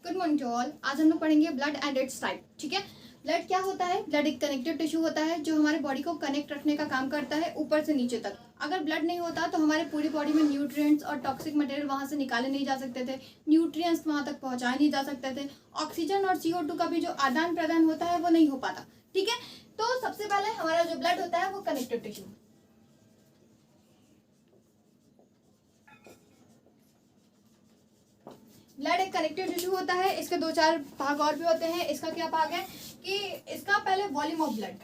Good morning to all. आज हम लोग पढ़ेंगे ब्लड एंड इट्स टाइप। ठीक है, ब्लड क्या होता है? ब्लड एक कनेक्टिव टिश्यू होता है जो हमारे बॉडी को कनेक्ट रखने का काम करता है ऊपर से नीचे तक। अगर ब्लड नहीं होता तो हमारे पूरी बॉडी में न्यूट्रिएंट्स और टॉक्सिक मटेरियल वहां से निकाले नहीं जा सकते थे, न्यूट्रिएंट्स वहां तक पहुंचाए नहीं जा सकते थे, ऑक्सीजन और CO2 का भी जो आदान प्रदान होता है वो नहीं हो पाता। ठीक है, तो सबसे पहले हमारा जो ब्लड होता है वो कनेक्टिव टिश्यू। ब्लड एक कनेक्टिव टिश्यू होता है। इसके दो चार भाग और भी होते हैं। इसका क्या भाग है कि इसका पहले volume of blood,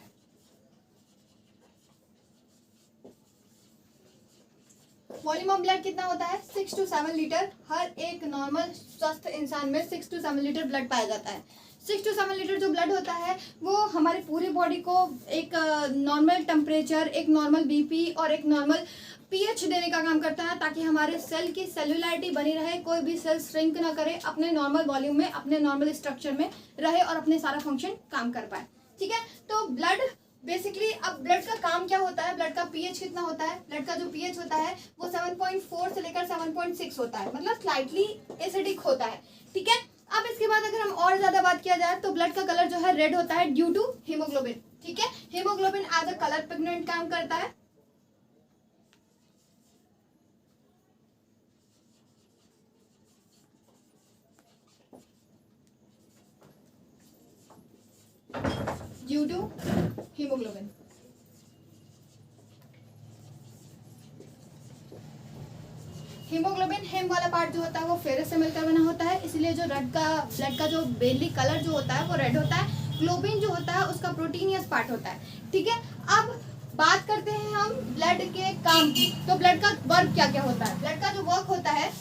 volume of blood कितना होता है? 6 to 7 लीटर। हर एक नॉर्मल स्वस्थ इंसान में 6 to 7 लीटर ब्लड पाया जाता है। 6 to 7 लीटर जो ब्लड होता है वो हमारी पूरी बॉडी को एक नॉर्मल टेम्परेचर, एक नॉर्मल BP और एक नॉर्मल pH देने का काम करता है, ताकि हमारे सेल की सेलुलैरिटी बनी रहे, कोई भी सेल श्रिंक ना करे, अपने नॉर्मल वॉल्यूम में, अपने नॉर्मल स्ट्रक्चर में रहे और अपने सारा फंक्शन काम कर पाए। ठीक है, तो ब्लड बेसिकली, अब ब्लड का काम क्या होता है? ब्लड का pH कितना होता है? ब्लड का जो pH होता है वो 7.4 से लेकर 7.6 होता है, मतलब स्लाइटली एसिडिक होता है। ठीक है, अब इसके बाद अगर हम और ज्यादा बात किया जाए तो ब्लड का कलर जो है रेड होता है ड्यू टू हीमोग्लोबिन। ठीक है, haemoglobin as a colour pigment काम करता है। Due to haemoglobin. Haemoglobin, haem वाला पार्ट जो होता है वो फेरस से मिलकर बना होता है, इसलिए जो ब्लड का जो बेली कलर जो होता है वो रेड होता है। ग्लोबिन जो होता है उसका प्रोटीनियस पार्ट होता है। ठीक है, अब बात करते हैं हम ब्लड के काम की। तो ब्लड का वर्क क्या क्या होता है? ब्लड का जो वर्क होता है,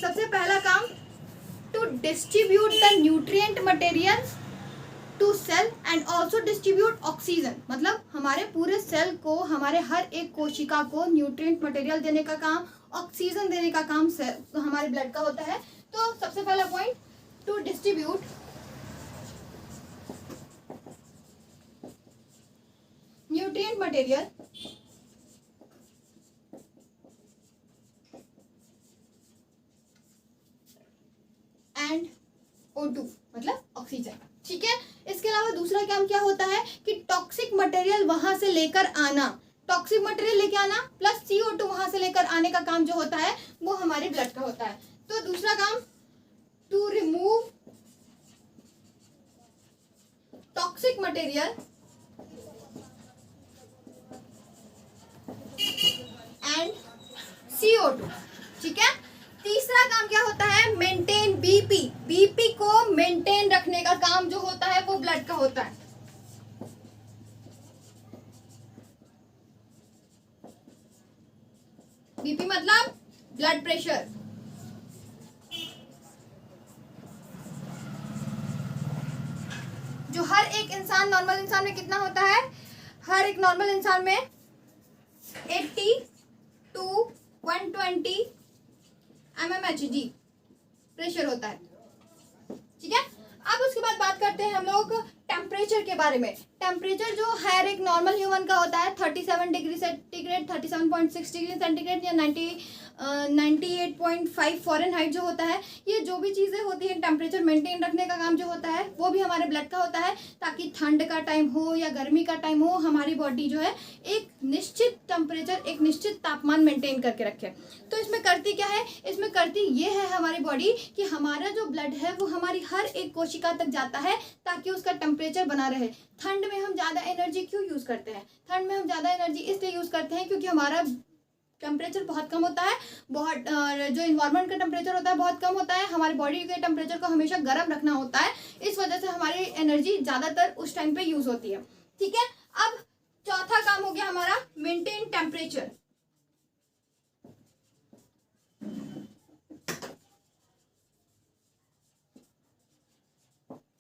सबसे पहला काम, to distribute the nutrient material to cell and also distribute oxygen. मतलब हमारे पूरे सेल को, हमारे हर एक कोशिका को न्यूट्रिएंट मटेरियल देने का काम, ऑक्सीजन देने का काम तो हमारे ब्लड का होता है। तो सबसे पहला point, to distribute nutrient material and O2 मतलब ऑक्सीजन। ठीक है, इसके अलावा दूसरा काम क्या होता है कि टॉक्सिक मटेरियल वहां से लेकर आना, टॉक्सिक मटेरियल लेके आना प्लस CO2 वहां से लेकर आने का काम जो होता है वो हमारे ब्लड का होता है। तो दूसरा काम, to remove toxic material and CO2। ठीक है, तीसरा काम क्या होता है? मेंटेन BP को मेंटेन रखने का काम जो होता है वो ब्लड का होता है। BP मतलब ब्लड प्रेशर। जो हर एक इंसान, नॉर्मल इंसान में कितना होता है? हर एक नॉर्मल इंसान में 80 to 120 mmHg प्रेशर होता है। ठीक है, अब उसके बाद बात करते हैं हम लोग टेम्परेचर के बारे में। टेम्परेचर जो हर एक नॉर्मल ह्यूमन का होता है 37 डिग्री सेंटीग्रेड, 37.6 डिग्री सेंटीग्रेड या 98.5 फ़ारेनहाइट जो होता है, ये जो भी चीज़ें होती हैं टेम्परेचर मेंटेन रखने का काम जो होता है वो भी हमारे ब्लड का होता है, ताकि ठंड का टाइम हो या गर्मी का टाइम हो, हमारी बॉडी जो है एक निश्चित टेम्परेचर, एक निश्चित तापमान मेंटेन करके रखे। तो इसमें करती क्या है? इसमें करती ये है हमारी बॉडी कि हमारा जो ब्लड है वो हमारी हर एक कोशिका तक जाता है, ताकि उसका टेम्परेचर बना रहे। ठंड में हम ज़्यादा एनर्जी क्यों यूज़ करते हैं? ठंड में हम ज़्यादा एनर्जी इसलिए यूज़ करते हैं क्योंकि हमारा टेम्परेचर बहुत कम होता है, बहुत जो इन्वायरमेंट का टेम्परेचर होता है बहुत कम होता है, हमारी बॉडी के टेम्परेचर को हमेशा गर्म रखना होता है, इस वजह से हमारी एनर्जी ज़्यादातर उस टाइम पे यूज़ होती है। ठीक है, अब चौथा काम हो गया हमारा, मेंटेन टेम्परेचर।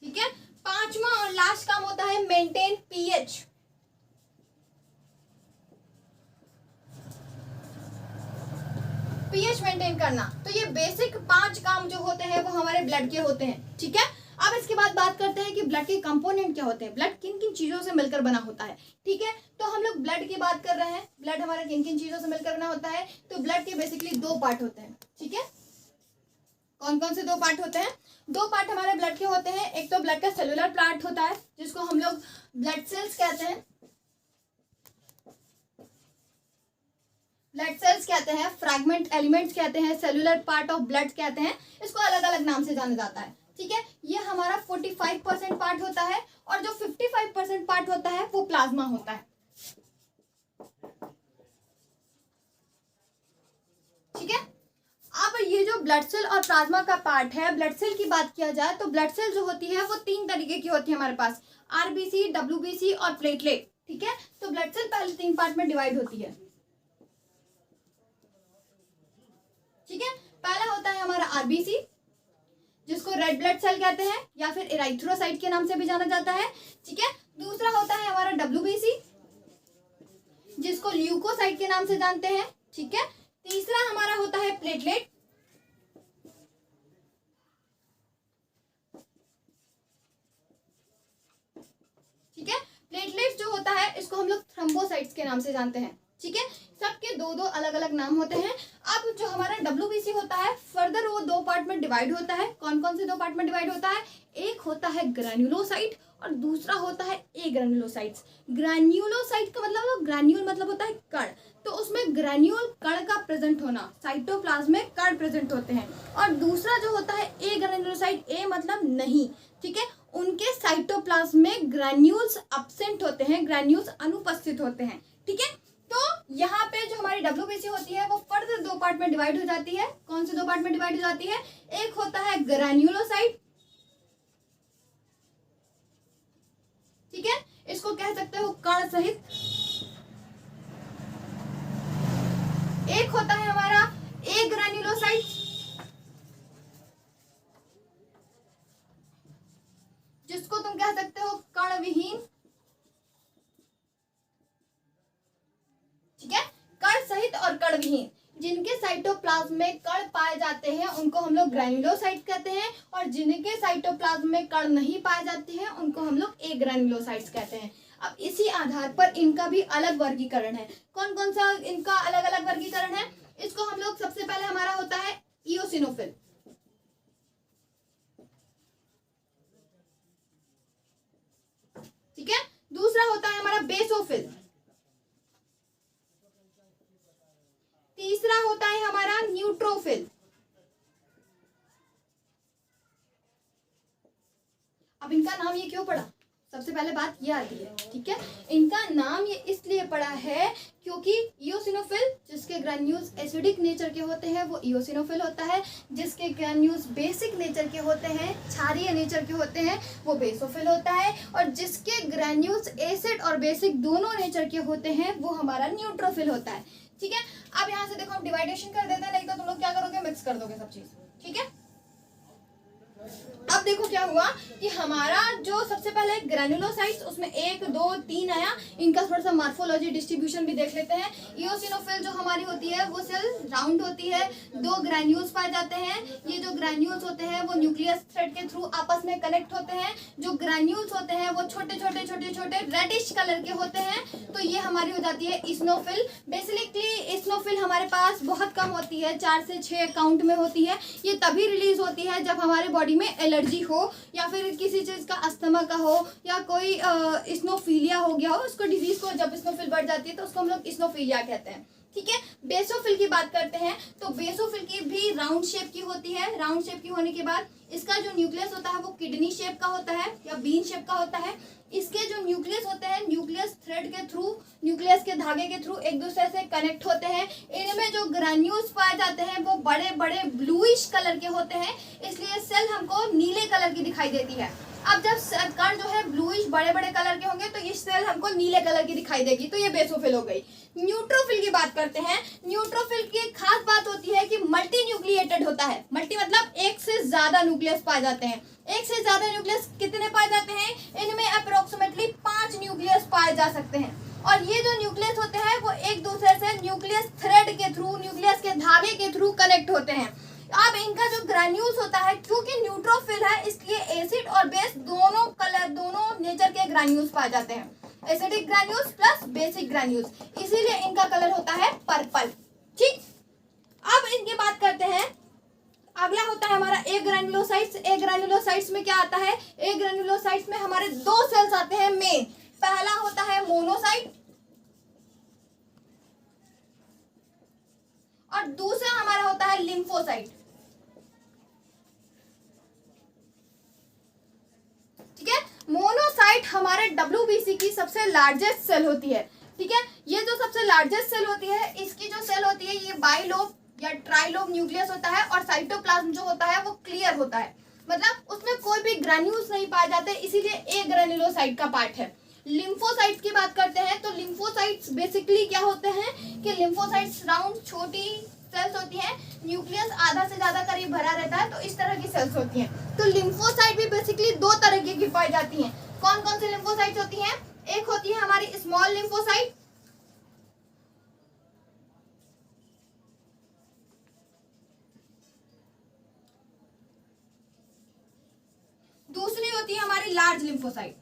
ठीक है, पांचवा और लास्ट काम होता है मेंटेन pH। pH मेंटेन करना। तो ये बेसिक 5 काम जो होते हैं वो हमारे ब्लड के होते हैं। ठीक है, अब इसके बाद बात करते हैं कि ब्लड के कंपोनेंट क्या होते हैं, ब्लड किन किन चीजों से मिलकर बना होता है। ठीक है, तो हम लोग ब्लड की बात कर रहे हैं, ब्लड हमारा किन किन चीजों से मिलकर बना होता है। तो ब्लड के बेसिकली 2 पार्ट होते हैं। ठीक है, कौन कौन से दो पार्ट होते हैं? दो पार्ट हमारे ब्लड के होते हैं। एक तो ब्लड का सेलुलर पार्ट होता है जिसको हम लोग ब्लड सेल्स कहते हैं, ब्लड सेल्स कहते हैं, फ्रैगमेंट एलिमेंट्स कहते हैं, सेलुलर पार्ट ऑफ ब्लड कहते हैं, इसको अलग अलग नाम से जाना जाता है। ठीक है, ये हमारा 45% पार्ट होता है और जो 55% पार्ट होता है वो प्लाज्मा होता है। ठीक है, अब ये जो ब्लड सेल और प्लाज्मा का पार्ट है, ब्लड सेल की बात किया जाए तो ब्लड सेल जो होती है वो 3 तरीके की होती है हमारे पास, आरबीसी, डब्ल्यूबीसी और प्लेटलेट। ठीक है, तो ब्लड सेल पहले 3 पार्ट में डिवाइड होती है। ठीक है, पहला होता है हमारा आरबीसी जिसको रेड ब्लड सेल कहते हैं या फिर एराइथ्रोसाइट के नाम से भी जाना जाता है। ठीक है, दूसरा होता है हमारा डब्ल्यूबीसी जिसको ल्यूकोसाइट के नाम से जानते हैं। ठीक है, तीसरा हमारा होता है प्लेटलेट। ठीक है, प्लेटलेट्स जो होता है इसको हम लोग थ्रोम्बोसाइट्स के नाम से जानते हैं। ठीक है, सबके दो दो अलग अलग नाम होते हैं। अब जो हमारा डब्ल्यूबीसी होता है फर्दर वो 2 पार्ट में डिवाइड होता है। कौन कौन से 2 पार्ट में डिवाइड होता है? एक होता है ग्रैन्युलोसाइट और दूसरा होता है ए ग्रैन्युलोसाइट्स। ग्रैन्युलोसाइट का मतलब, ग्रैन्यूल मतलब होता है कण, तो उसमें ग्रैन्यूल कण का प्रेजेंट होना, साइटोप्लाज्म में कण प्रेजेंट होते हैं। और दूसरा जो होता है ए ग्रैन्युलोसाइट, ए मतलब नहीं। ठीक है, उनके साइटोप्लाज्म में ग्रैन्यूल्स अब्सेंट होते हैं, ग्रैन्यूल्स अनुपस्थित होते हैं। ठीक है, तो यहाँ पे जो हमारी डब्ल्यूबीसी होती है वो फर्दर 2 पार्ट में डिवाइड हो जाती है। कौन से 2 पार्ट में डिवाइड हो जाती है? एक होता है ग्रैन्युलोसाइट, ठीक है, इसको कह सकते हो कण सहित। एक होता है हमारा ए ग्रैन्युलोसाइट जिसको तुम कह सकते हो कण विहीन। ठीक है, कण सहित और कण विहीन, जिनके साइटोप्लाज्म में कण पाए जाते हैं उनको हम लोग ग्रैन्युलोसाइट कहते हैं और जिनके साइटोप्लाज्म में कण नहीं पाए जाते हैं उनको हम लोग ए ग्रैन्युलोसाइट्स कहते हैं। अब इसी आधार पर इनका भी अलग वर्गीकरण है। कौन कौन सा इनका अलग अलग वर्गीकरण है? इसको हम लोग सबसे पहले हमारा होता है इओसिनोफिल। ठीक है, दूसरा होता है हमारा बेसोफिल, तीसरा होता है हमारा न्यूट्रोफिल। अब इनका नाम ये क्यों पड़ा? सबसे पहले बात ये आती है। ठीक है, इनका नाम ये इसलिए पड़ा है क्योंकि इओसिनोफिल जिसके ग्रैन्यूल्स एसिडिक नेचर के होते हैं वो इओसिनोफिल होता है, जिसके ग्रैन्यूल्स बेसिक नेचर के होते हैं, क्षारीय नेचर के होते हैं, वो बेसोफिल होता है, और जिसके ग्रैन्यूल्स एसिड और बेसिक दोनों नेचर के होते हैं वो हमारा न्यूट्रोफिल होता है। ठीक है, अब यहाँ से देखो हम डिवाइडेशन कर देते हैं, नहीं तो तुम लोग क्या करोगे, मिक्स कर दोगे सब चीज। ठीक है, अब देखो क्या हुआ कि हमारा जो सबसे पहले ग्रैन्युलोसाइट्स उसमें 1 2 3 आया। इनका थोड़ा सा मार्फोलॉजी डिस्ट्रीब्यूशन भी देख लेते हैं। इओसिनोफिल जो हमारी होती है वो सेल राउंड होती है, 2 ग्रैन्यूल्स पाए जाते हैं। ये जो ग्रैन्यूल्स होते हैं वो न्यूक्लियस थ्रेड के थ्रू आपस में कनेक्ट होते हैं। जो ग्रैन्यूल्स होते हैं वो छोटे छोटे रेडिश कलर के होते हैं, तो ये हमारी हो जाती है इस्नोफिल। बेसिकली इस्नोफिल हमारे पास बहुत कम होती है, 4 से 6 काउंट में होती है। ये तभी रिलीज होती है जब हमारे बॉडी में एलर्जी हो या फिर किसी चीज का अस्थमा का हो या कोई इस्नोफीलिया हो गया हो, उसको डिजीज को जब इस्नोफिल बढ़ जाती है तो उसको हम लोग इस्नोफीलिया कहते हैं। ठीक है, बेसोफिल की बात करते हैं तो बेसोफिल की भी राउंड शेप की होती है। राउंड शेप की होने के बाद इसका जो न्यूक्लियस होता है वो किडनी शेप का होता है या बीन शेप का होता है। इसके जो न्यूक्लियस होते हैं न्यूक्लियस थ्रेड के थ्रू, न्यूक्लियस के धागे के थ्रू एक दूसरे से कनेक्ट होते हैं। इनमें जो ग्रैन्यूल्स पाए जाते हैं वो बड़े बड़े ब्लूइश कलर के होते हैं, इसलिए सेल हमको नीले कलर की दिखाई देती है। अब जब कण जो है ब्लूइश बड़े बड़े कलर के होंगे तो ये सेल हमको नीले कलर की दिखाई देगी, तो ये बेसोफिल हो गई। न्यूट्रोफिल की बात करते हैं। न्यूट्रोफिल की एक खास बात होती है कि मल्टी न्यूक्लिएटेड होता है। मल्टी मतलब एक से ज्यादा न्यूक्लियस पाए जाते हैं। एक से ज्यादा न्यूक्लियस कितने पाए जाते हैं? इनमें अप्रोक्सीमेटली 5 न्यूक्लियस पाए जा सकते हैं, और ये जो न्यूक्लियस होते हैं वो एक दूसरे से न्यूक्लियस थ्रेड के थ्रू, न्यूक्लियस के धागे के थ्रू कनेक्ट होते हैं। अब इनका जो ग्रैन्यूल्स होता है, क्योंकि न्यूट्रोफिल है इसलिए एसिड और बेस दोनों कलर, दोनों नेचर के ग्रैन्यूल्स पाए जाते हैं, acidic granules plus basic granules, इसीलिए इनका कलर होता है पर्पल। ठीक, अब इनकी बात करते हैं। अगला होता है हमारा ए ग्रैन्युलोसाइट्स। ए ग्रैन्युलोसाइट्स में क्या आता है, ए ग्रैन्युलोसाइट्स में हमारे दो सेल्स आते हैं मेन। पहला होता है मोनोसाइट और दूसरा हमारा होता है लिम्फोसाइट। ठीक है, मोनोसाइट हमारे WBC की सबसे लार्जेस्ट सेल होती है। ठीक है, ये जो सबसे लार्जेस्ट सेल होती है, इसकी जो सेल होती है ये बाइलोब या ट्राइलोब न्यूक्लियस होता है और साइटोप्लाज्म जो होता है वो क्लियर होता है, मतलब उसमें कोई भी ग्रैन्यूल्स नहीं पाए जाते, इसीलिए ए ग्रैन्युलोसाइट का पार्ट है। लिम्फोसाइट्स की बात करते हैं तो लिम्फोसाइट्स बेसिकली क्या होते हैं कि लिम्फोसाइट्स राउंड छोटी सेल्स होती हैं, न्यूक्लियस आधा से ज्यादा करीब भरा रहता है, तो इस तरह की सेल्स होती हैं। तो लिम्फोसाइट भी बेसिकली दो तरह की पाई जाती हैं। कौन कौन सी लिम्फोसाइट्स होती हैं, एक होती है हमारी स्मॉल लिम्फोसाइट, दूसरी होती है हमारी लार्ज लिम्फोसाइट।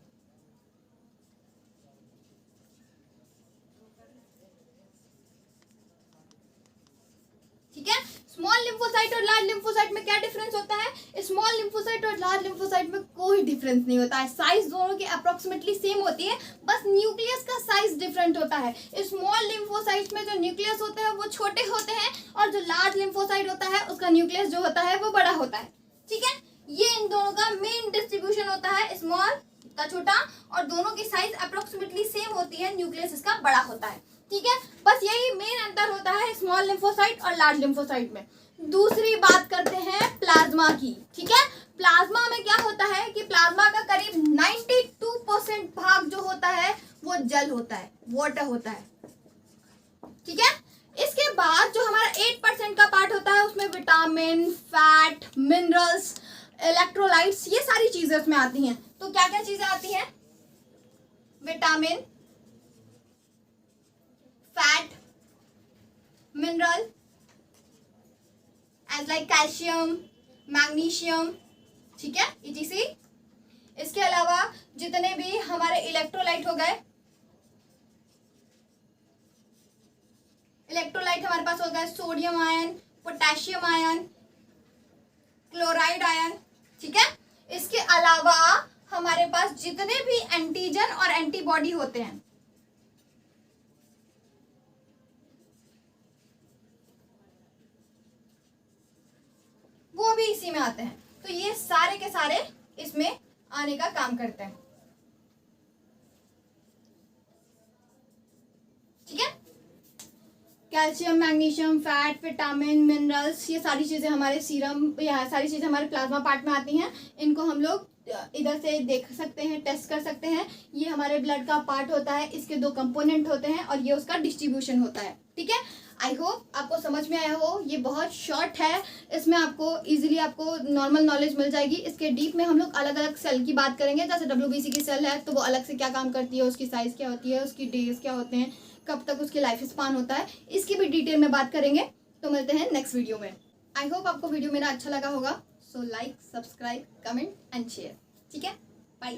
ठीक है, स्मॉल लिम्फोसाइट और लार्ज लिम्फोसाइट में क्या डिफरेंस होता है, स्मॉल लिम्फोसाइट और लार्ज लिम्फोसाइट में कोई डिफरेंस नहीं होता है, साइज दोनों की अप्रोक्सीमेटली सेम होती है, बस न्यूक्लियस का साइज डिफरेंट होता है। स्मॉल लिम्फोसाइट में जो न्यूक्लियस होते हैं वो छोटे होते हैं और जो लार्ज लिम्फोसाइट होता है उसका न्यूक्लियस जो होता है वो बड़ा होता है। ठीक है, ये इन दोनों का मेन डिस्ट्रीब्यूशन होता है, स्मॉल का छोटा और दोनों की साइज अप्रोक्सीमेटली सेम होती है, न्यूक्लियस इसका बड़ा होता है। ठीक है, बस यही मेन अंतर होता है स्मॉल लिम्फोसाइट और लार्ज लिम्फोसाइट में। दूसरी बात करते हैं प्लाज्मा की। ठीक है, प्लाज्मा में क्या होता है कि प्लाज्मा का करीब 92% भाग जो होता है वो जल होता है, वाटर होता है। ठीक है, इसके बाद जो हमारा 8% का पार्ट होता है उसमें विटामिन, फैट, मिनरल्स, इलेक्ट्रोलाइट्स, ये सारी चीजें उसमें आती हैं। तो क्या क्या चीजें आती हैं, vitamin, fat, mineral as like calcium, magnesium. ठीक है, ETC। इसके अलावा जितने भी हमारे इलेक्ट्रोलाइट हो गए, इलेक्ट्रोलाइट हमारे पास हो गए sodium ion, potassium ion, chloride ion. ठीक है, इसके अलावा हमारे पास जितने भी एंटीजन और एंटीबॉडी होते हैं वो भी इसी में आते हैं। तो ये सारे के सारे इसमें आने का काम करते हैं। ठीक है, calcium, magnesium, fat, vitamin, minerals, ये सारी चीजें हमारे सीरम या सारी चीजें हमारे प्लाज्मा पार्ट में आती हैं। इनको हम लोग इधर से देख सकते हैं, टेस्ट कर सकते हैं। ये हमारे ब्लड का पार्ट होता है, इसके दो कंपोनेंट होते हैं और ये उसका डिस्ट्रीब्यूशन होता है। ठीक है, आई होप आपको समझ में आया हो। ये बहुत शॉर्ट है, इसमें आपको इजीली आपको नॉर्मल नॉलेज मिल जाएगी। इसके डीप में हम लोग अलग अलग सेल की बात करेंगे, जैसे WBC की सेल है तो वो अलग से क्या काम करती है, उसकी साइज क्या होती है, उसकी डेज क्या होते हैं, कब तक उसकी लाइफ स्पान होता है, इसकी भी डिटेल में बात करेंगे। तो मिलते हैं नेक्स्ट वीडियो में। आई होप आपको वीडियो मेरा अच्छा लगा होगा। So like, subscribe, comment and share. ठीक है, बाय।